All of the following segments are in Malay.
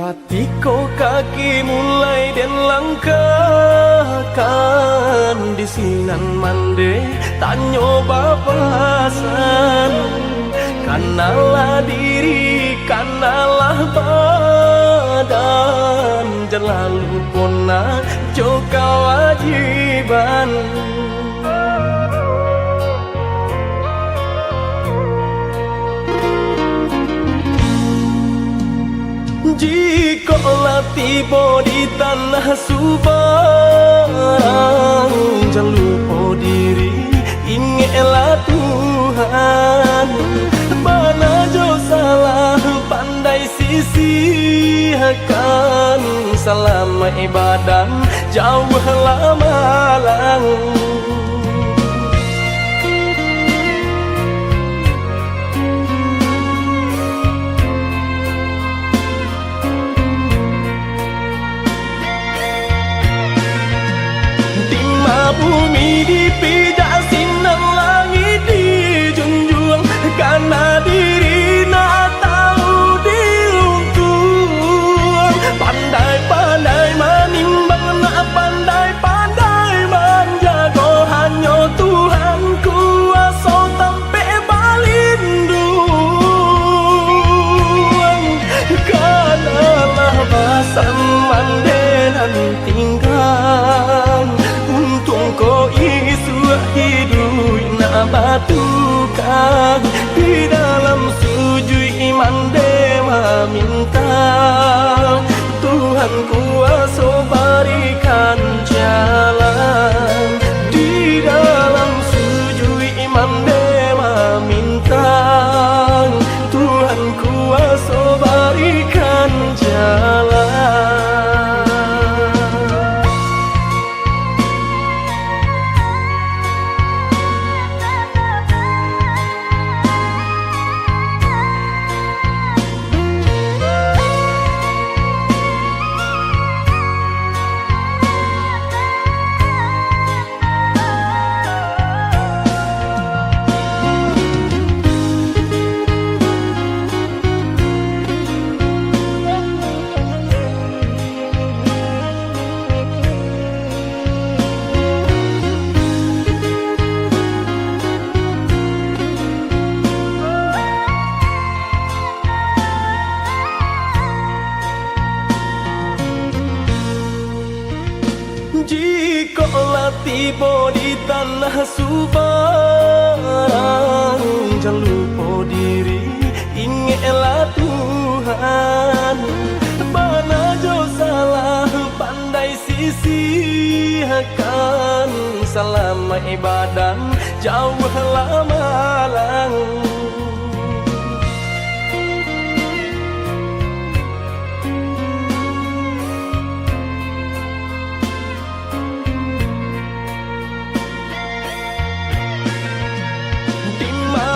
Hatiku kaki mulai dan langkahkan di sinan mande tak nyoba pasan. Kanalah diri, kanalah badan, jelalu puna juga wajiban. Jikalau tiba di tanah Subang, jangan lupa diri, ingatlah Tuhan. Mana jauh salah pandai sisihkan, selama ibadah jauhlah malang. Bumi dipijak sinar langit dijunjung, karena diri nak tahu diuntung. Pandai-pandai menimbang, nak pandai-pandai menjaga, hanya Tuhan kuasa sampai balindung. Kanalah basam mandenan tinggal, ko isu hidup nak batukan di dalam sujud iman dewa minta Tuhan kuasa berikan jalan. Di dalam sujud iman dewa minta Tuhan kuasa berikan jalan. Jikalau tiba di tanah Subang, jangan lupa diri, ingatlah Tuhan. Mana jauh salah pandai sisihkan, selama ibadah jauhlah malang.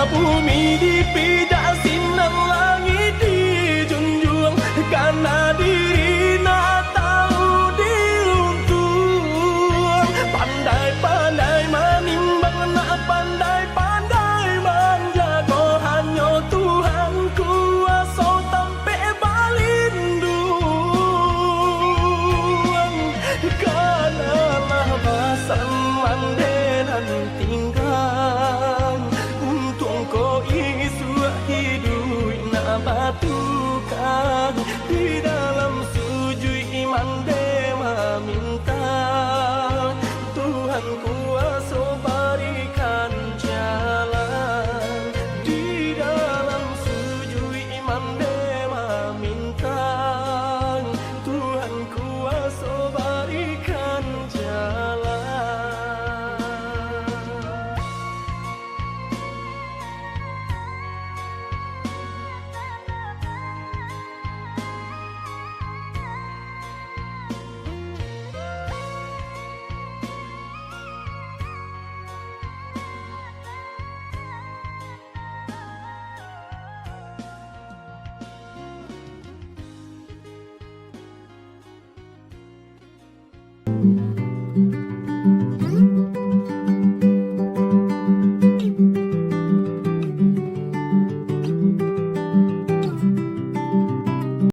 Bumi dipijak sinar langit dijunjung, karena diri nak tahu diuntung. Pandai-pandai menimbang, nak pandai-pandai menjaga, hanya Tuhan kuasa sampai balindung. Kanalah basam mandenan tinggal, ko isu hidup nak batukan di dalam sujud iman dewa minta Tuhan kuasa berikan jalan. Di dalam sujud iman dewa minta Tuhan kuasa berikan jalan.